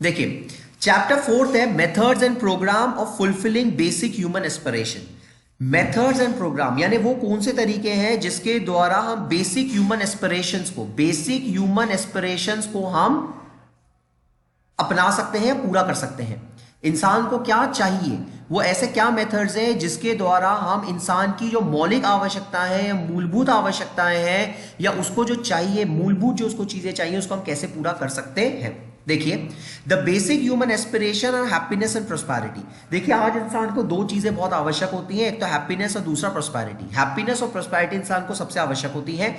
देखिए, chapter fourth है methods and program of fulfilling basic human aspiration. Methods and program यानी वो कौन से तरीके हैं जिसके द्वारा हम बेसिक ह्यूमन एस्पिरेशंस को हम अपना सकते हैं, पूरा कर सकते हैं। इंसान को क्या चाहिए, वो ऐसे क्या मेथड्स हैं जिसके द्वारा हम इंसान की जो मौलिक आवश्यकताएं हैं, मूलभूत आवश्यकताएं हैं, या उसको जो चाहिए, मूलभूत जो उसको चीजें चाहिए, उसको हम कैसे पूरा कर सकते हैं। देखिए, द बेसिक ह्यूमन एस्पिरेशन और हैप्पीनेस एंड प्रोस्पैरिटी। देखिए, आज इंसान को दो चीजें बहुत आवश्यक होती हैं, एक तो हैप्पीनेस और दूसरा प्रोस्पैरिटी। हैप्पीनेस और प्रोस्पैरिटी इंसान को सबसे आवश्यक होती है।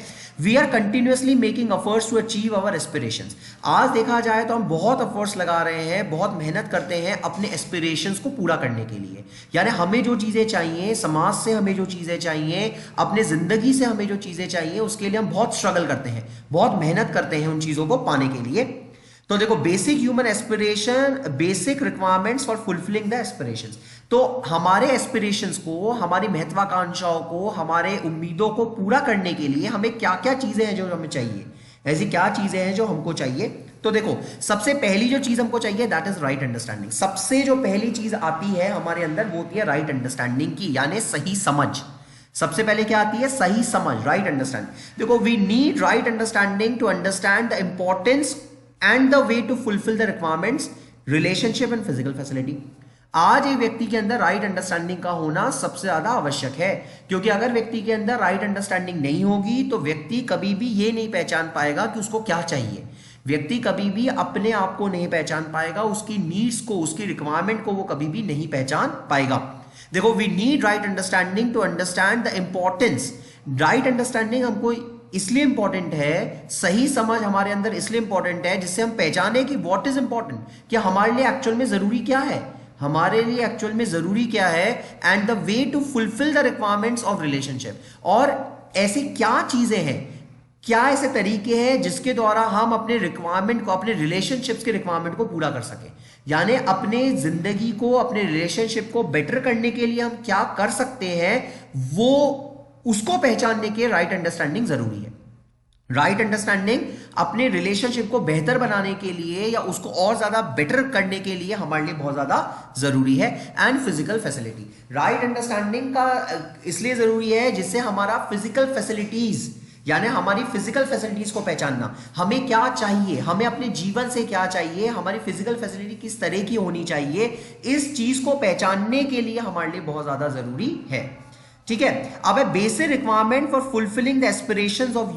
We are continuously making efforts to achieve our aspirations. आज देखा जाए तो हम बहुत एफर्ट्स लगा रहे हैं, बहुत मेहनत करते हैं अपने एस्पिरेशंस को पूरा करने के लिए। यानी हमें जो चीजें चाहिए, समाज से हमें जो चीजें चाहिए, अपने जिंदगी से हमें जो चीजें चाहिए, उसके लिए हम बहुत स्ट्रगल करते हैं, बहुत मेहनत करते हैं उन चीजों को पाने के लिए। तो देखो, basic human aspiration, basic requirements for fulfilling the aspirations. तो हमारे एस्पिरेशंस को, हमारी महत्वाकांक्षाओं को, हमारे उम्मीदों को पूरा करने के लिए हमें क्या क्या चीजें हैं जो हमें चाहिए, ऐसी क्या चीजें हैं जो हमको चाहिए। तो देखो, सबसे पहली जो चीज हमको चाहिए दैट इज राइट अंडरस्टैंडिंग। सबसे जो पहली चीज आती है हमारे अंदर वो होती है राइट अंडरस्टैंडिंग की, यानी सही समझ। सबसे पहले क्या आती है? सही समझ, राइट अंडरस्टैंडिंग। देखो, we need right understanding to understand the importance and the way to fulfil the requirements, relationship and physical facility. आज एक व्यक्ति के अंदर राइट अंडरस्टैंडिंग का होना सबसे ज्यादा आवश्यक है, क्योंकि अगर व्यक्ति के अंदर राइट अंडरस्टैंडिंग नहीं होगी तो व्यक्ति कभी भी ये नहीं पहचान पाएगा कि उसको क्या चाहिए। व्यक्ति कभी भी अपने आप को नहीं पहचान पाएगा, उसकी नीड्स को, उसकी रिक्वायरमेंट को वो कभी भी नहीं पहचान पाएगा। देखो, we need right understanding to understand the importance. Right understanding हमको इसलिए इंपॉर्टेंट है, सही समझ हमारे अंदर इसलिए इंपॉर्टेंट है जिससे हम पहचाने कि व्हाट इज इंपॉर्टेंट, कि हमारे लिए एक्चुअल में जरूरी क्या है, हमारे लिए एक्चुअल में जरूरी क्या है, and the way to fulfil the requirements of relationship. और ऐसी क्या चीजें हैं, क्या ऐसे तरीके हैं जिसके द्वारा हम अपने रिक्वायरमेंट को, अपने रिलेशनशिप्स के रिक्वायरमेंट को पूरा कर सके। यानी अपने जिंदगी को, अपने रिलेशनशिप को बेटर करने के लिए हम क्या कर सकते हैं, वो उसको पहचानने के राइट अंडरस्टैंडिंग जरूरी है। राइट अंडरस्टैंडिंग अपने रिलेशनशिप को बेहतर बनाने के लिए या उसको और ज्यादा बेटर करने के लिए हमारे लिए बहुत ज्यादा जरूरी है। And physical facility, right understanding का इसलिए जरूरी है जिससे हमारा फिजिकल फैसिलिटीज, यानी हमारी फिजिकल फैसिलिटीज को पहचानना, हमें क्या चाहिए, हमें अपने जीवन से क्या चाहिए, हमारी फिजिकल फैसिलिटी किस तरह की होनी चाहिए, इस चीज को पहचानने के लिए हमारे लिए बहुत ज्यादा जरूरी है। ठीक है, अब है basic requirement for fulfilling the aspirations of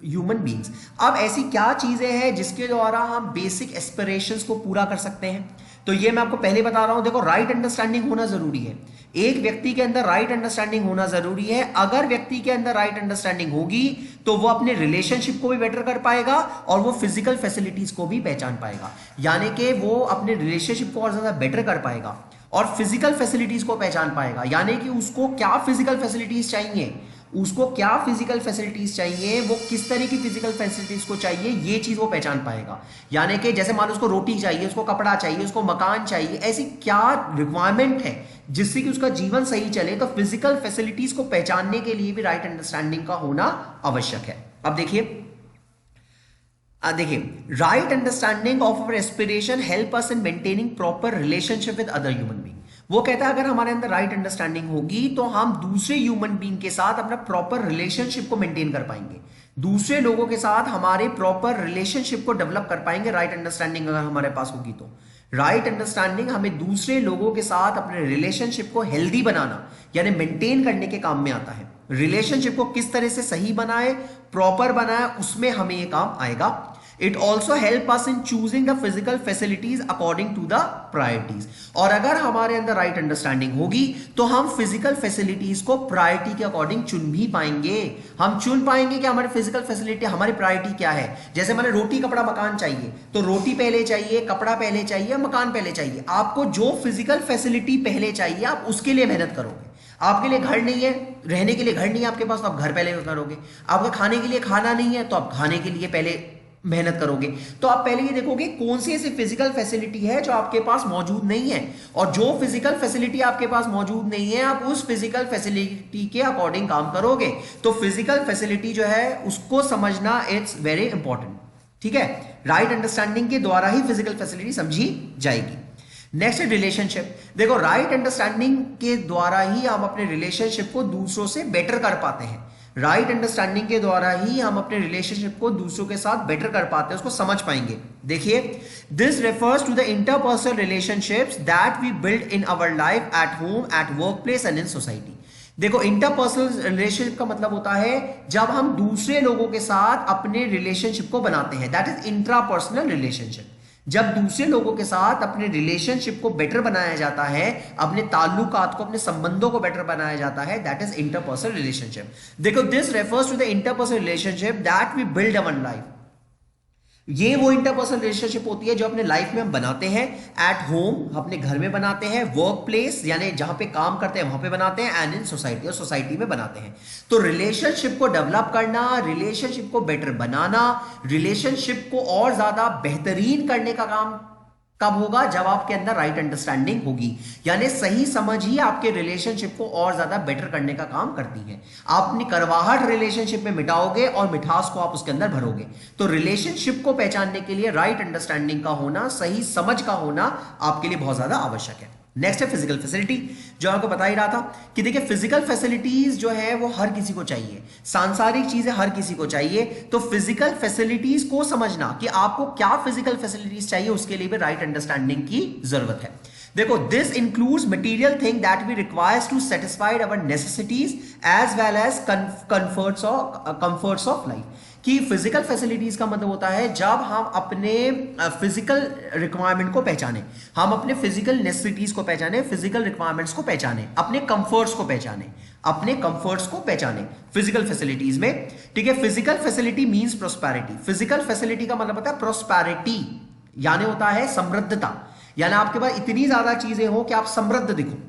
human beings. अब ऐसी क्या चीजें हैं जिसके द्वारा हम बेसिक एस्पिरेशंस को पूरा कर सकते हैं? तो ये मैं आपको पहले बता रहा हूं। देखो, राइट अंडरस्टैंडिंग होना जरूरी है, एक व्यक्ति के अंदर राइट अंडरस्टैंडिंग होना जरूरी है। अगर व्यक्ति के अंदर राइट अंडरस्टैंडिंग होगी तो वो अपने रिलेशनशिप को भी बेटर कर पाएगा और वो फिजिकल फैसिलिटीज को भी पहचान पाएगा, यानी कि वो अपने रिलेशनशिप को और ज्यादा बेटर कर पाएगा और फिजिकल फैसिलिटीज को पहचान पाएगा, यानी कि उसको क्या फिजिकल फैसिलिटीज चाहिए, उसको क्या फिजिकल फैसिलिटीज चाहिए, वो किस तरह की फिजिकल फैसिलिटीज को चाहिए, ये चीज वो पहचान पाएगा। यानी कि जैसे मान लो उसको रोटी चाहिए, उसको कपड़ा चाहिए, उसको मकान चाहिए, ऐसी क्या रिक्वायरमेंट है जिससे कि उसका जीवन सही चले, तो फिजिकल फैसिलिटीज को पहचानने के लिए भी राइट अंडरस्टैंडिंग का होना आवश्यक है। अब देखिए, right understanding of our aspiration help us in maintaining proper relationship with other human being. वो कहता है अगर हमारे अंदर राइट अंडरस्टैंडिंग होगी तो हम दूसरे ह्यूमन बीइंग के साथ अपना प्रॉपर रिलेशनशिप को मेंटेन कर पाएंगे, दूसरे लोगों के साथ हमारे प्रॉपर रिलेशनशिप को डेवलप कर पाएंगे। राइट अंडरस्टैंडिंग अगर हमारे पास होगी तो राइट अंडरस्टैंडिंग हमें दूसरे लोगों के साथ अपने रिलेशनशिप को हेल्दी बनाना, यानी मेंटेन करने के काम में आता है। रिलेशनशिप को किस तरह से सही बनाए, प्रॉपर बनाए, उसमें हमें ये काम आएगा। It also help us in choosing the physical facilities according to the priorities। और अगर हमारे अंदर राइट अंडरस्टैंडिंग होगी तो हम फिजिकल फैसिलिटीज को प्रायोरिटी के अकॉर्डिंग चुन भी पाएंगे। हम चुन पाएंगे कि हमारी फिजिकल फैसिलिटी, हमारी प्रायोरिटी क्या है। जैसे मैंने रोटी कपड़ा मकान चाहिए तो रोटी पहले चाहिए, कपड़ा पहले चाहिए, मकान पहले चाहिए। आपको जो फिजिकल फैसिलिटी पहले चाहिए आप उसके लिए मेहनत करोगे। आपके लिए घर नहीं है, रहने के लिए घर नहीं है आपके पास, तो आप घर पहले करोगे। आपका खाने के लिए खाना नहीं है तो आप खाने के लिए पहले मेहनत करोगे। तो आप पहले ये देखोगे कौन सी ऐसी फिजिकल फैसिलिटी है जो आपके पास मौजूद नहीं है, और जो फिजिकल फैसिलिटी आपके पास मौजूद नहीं है आप उस फिजिकल फैसिलिटी के अकॉर्डिंग काम करोगे। तो फिजिकल फैसिलिटी जो है उसको समझना इट्स वेरी इंपॉर्टेंट। ठीक है, राइट अंडरस्टैंडिंग के द्वारा ही फिजिकल फैसिलिटी समझी जाएगी। नेक्स्ट है रिलेशनशिप। देखो राइट अंडरस्टैंडिंग के द्वारा ही हम अपने रिलेशनशिप को दूसरों से बेटर कर पाते हैं। राइट अंडरस्टैंडिंग के द्वारा ही हम अपने रिलेशनशिप को दूसरों के साथ बेटर कर पाते हैं, उसको समझ पाएंगे। देखिए, this refers to the interpersonal relationships that we build in our life at home, at workplace and in society. देखो इंटरपर्सनल रिलेशनशिप का मतलब होता है जब हम दूसरे लोगों के साथ अपने रिलेशनशिप को बनाते हैं, दैट इज इंट्रापर्सनल रिलेशनशिप। जब दूसरे लोगों के साथ अपने रिलेशनशिप को बेटर बनाया जाता है, अपने ताल्लुकात को, अपने संबंधों को बेटर बनाया जाता है, दैट इज इंटरपर्सनल रिलेशनशिप। देखो this refers to the interpersonal relationship that we build our life. ये वो इंटरपर्सनल रिलेशनशिप होती है जो अपने लाइफ में हम बनाते हैं, एट होम अपने घर में बनाते हैं, वर्क प्लेस यानी जहां पे काम करते हैं वहां पे बनाते हैं, एंड इन सोसाइटी और सोसाइटी में बनाते हैं। तो रिलेशनशिप को डेवलप करना, रिलेशनशिप को बेटर बनाना, रिलेशनशिप को और ज्यादा बेहतरीन करने का काम कब होगा? जब आपके अंदर राइट अंडरस्टैंडिंग होगी, यानी सही समझ ही आपके रिलेशनशिप को और ज्यादा बेटर करने का काम करती है। आप अपनी करवाहट रिलेशनशिप में मिटाओगे और मिठास को आप उसके अंदर भरोगे। तो रिलेशनशिप को पहचानने के लिए राइट अंडरस्टैंडिंग का होना, सही समझ का होना आपके लिए बहुत ज्यादा आवश्यक है। नेक्स्ट है फिजिकल फैसिलिटी, जो आपको बता ही रहा था कि देखिए फिजिकल फैसिलिटीज जो है वो हर किसी को चाहिए, सांसारिक चीजें हर किसी को चाहिए। तो फिजिकल फैसिलिटीज को समझना कि आपको क्या फिजिकल फैसिलिटीज चाहिए, उसके लिए भी राइट अंडरस्टैंडिंग की जरूरत है। देखो this includes material thing that we requires to satisfied our necessities as well as comforts of life. कि फिजिकल फैसिलिटीज का मतलब होता है जब हम अपने फिजिकल रिक्वायरमेंट को पहचाने, हम अपने फिजिकल नेसेसिटीज को पहचाने, फिजिकल रिक्वायरमेंट्स को पहचाने, अपने कंफर्ट्स को पहचाने, अपने कंफर्ट्स को पहचाने फिजिकल फैसिलिटीज में। ठीक है, physical facility means prosperity. Physical facility का मतलब होता है प्रोस्पेरिटी, यानी होता है समृद्धता, यानी आपके पास इतनी ज्यादा चीजें हो कि आप समृद्ध दिखो।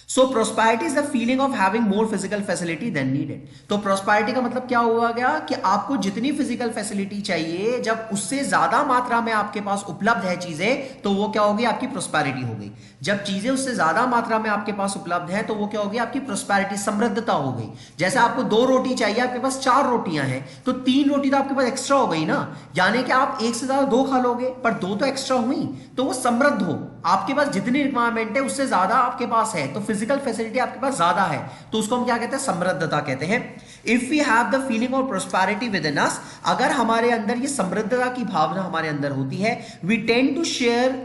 So prosperity is the feeling of having more physical facility than needed. तो प्रोस्पेरिटी का मतलब क्या हुआ गया कि आपको जितनी फिजिकल फैसिलिटी चाहिए, जब उससे ज्यादा मात्रा में आपके पास उपलब्ध है चीजें, तो वो क्या होगी? आपकी प्रोस्पेरिटी हो गई। जब चीजें उससे ज्यादा मात्रा में आपके पास उपलब्ध है तो वो क्या होगी? आपकी प्रोस्पेरिटी, समृद्धता हो गई। जैसे आपको 2 रोटी चाहिए, आपके पास 4 रोटियां हैं, तो 3 रोटी तो आपके पास एक्स्ट्रा हो गई ना, यानी कि आप एक से ज्यादा 2 खा लोगे, पर 2 तो एक्स्ट्रा हुई, तो वो समृद्ध हो। आपके पास जितनी रिक्वायरमेंट है उससे ज्यादा आपके पास है, तो फिजिकल फैसिलिटी आपके पास ज्यादा है, तो उसको हम क्या कहते हैं? समृद्धता कहते हैं। If we have the feeling of prosperity within us, अगर हमारे अंदर ये समृद्धता की भावना हमारे अंदर होती है, we tend to share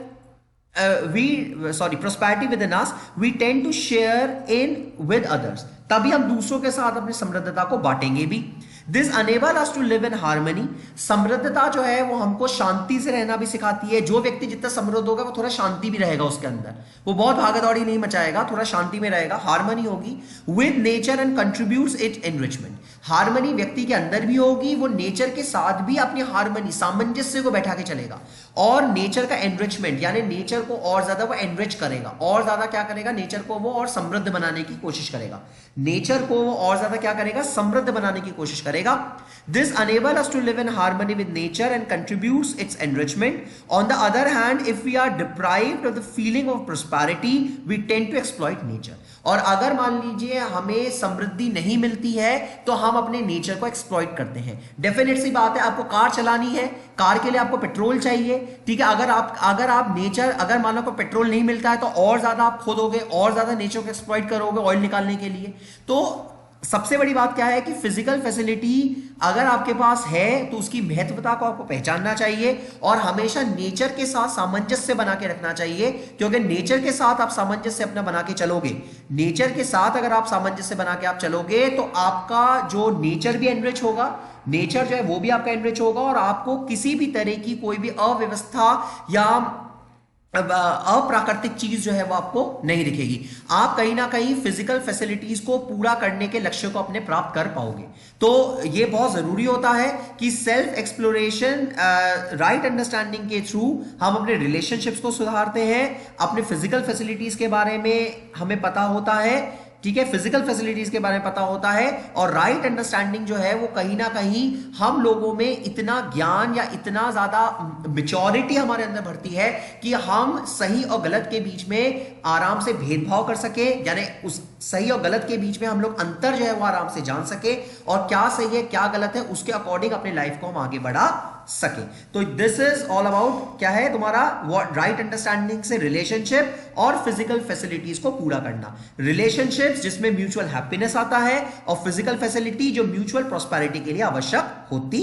prosperity within us, we tend to share in with others, तभी हम दूसरों के साथ अपनी समृद्धता को बांटेंगे भी। This enable us to live in harmony. समृद्धता जो है वो हमको शांति से रहना भी सिखाती है। जो व्यक्ति जितना समृद्ध होगा वो थोड़ा शांति भी रहेगा उसके अंदर, वो बहुत भागदौड़ी नहीं मचाएगा, थोड़ा शांति में रहेगा, हार्मनी होगी with nature and contributes it enrichment. Harmony व्यक्ति के अंदर भी होगी, वो नेचर के साथ भी अपनी हार्मनी, सामंजस्य को बैठा के चलेगा, और नेचर का एनरिचमेंट यानी नेचर को और ज्यादा वो एनरिच करेगा, और ज्यादा क्या करेगा? नेचर को वो और समृद्ध बनाने की कोशिश करेगा, नेचर को वो और ज्यादा क्या करेगा? समृद्ध बनाने की कोशिश करेगा। This enable us to live in harmony with nature and contributes its enrichment. On the other hand, if we are deprived of the feeling of prosperity, we tend to exploit nature. और अगर मान लीजिए हमें समृद्धि नहीं मिलती है तो हम अपने नेचर को एक्सप्लॉइट करते हैं। डेफिनेट सी बात है, आपको कार चलानी है, कार के लिए आपको पेट्रोल चाहिए, ठीक है। अगर मान लो पेट्रोल नहीं मिलता है तो और ज्यादा आप खोदोगे, और ज्यादा नेचर को एक्सप्लॉइट करोगे ऑयल निकालने के लिए। तो सबसे बड़ी बात क्या है कि फिजिकल फैसिलिटी अगर आपके पास है तो उसकी महत्वता को आपको पहचानना चाहिए और हमेशा नेचर के साथ सामंजस्य बना के रखना चाहिए, क्योंकि नेचर के साथ आप सामंजस्य अपना बना के चलोगे, नेचर के साथ अगर आप सामंजस्य बना के आप चलोगे तो आपका जो नेचर भी एनरिच होगा, नेचर जो है वो भी आपका एनरिच होगा, और आपको किसी भी तरह की कोई भी अव्यवस्था या अप्राकृतिक चीज जो है वो आपको नहीं दिखेगी। आप कहीं ना कहीं फिजिकल फैसिलिटीज को पूरा करने के लक्ष्य को अपने प्राप्त कर पाओगे। तो ये बहुत जरूरी होता है कि सेल्फ एक्सप्लोरेशन, राइट अंडरस्टैंडिंग के थ्रू हम अपने रिलेशनशिप्स को सुधारते हैं, अपने फिजिकल फैसिलिटीज के बारे में हमें पता होता है, ठीक है, फिजिकल फैसिलिटीज के बारे में पता होता है, और राइट अंडरस्टैंडिंग जो है वो कहीं ना कहीं हम लोगों में इतना ज्ञान या इतना ज्यादा मैच्योरिटी हमारे अंदर भरती है कि हम सही और गलत के बीच में आराम से भेदभाव कर सके, यानी सही और गलत के बीच में हम लोग अंतर जो है वो आराम से जान सके और क्या सही है क्या गलत है उसके अकॉर्डिंग अपने लाइफ को हम आगे बढ़ा सके। तो दिस इज ऑल अबाउट क्या है तुम्हारा राइट अंडरस्टैंडिंग से रिलेशनशिप और फिजिकल फैसिलिटीज को पूरा करना। रिलेशनशिप्स जिसमें म्यूचुअल हैप्पीनेस आता है और फिजिकल फैसिलिटी जो म्यूचुअल प्रॉस्पेरिटी के लिए आवश्यक होती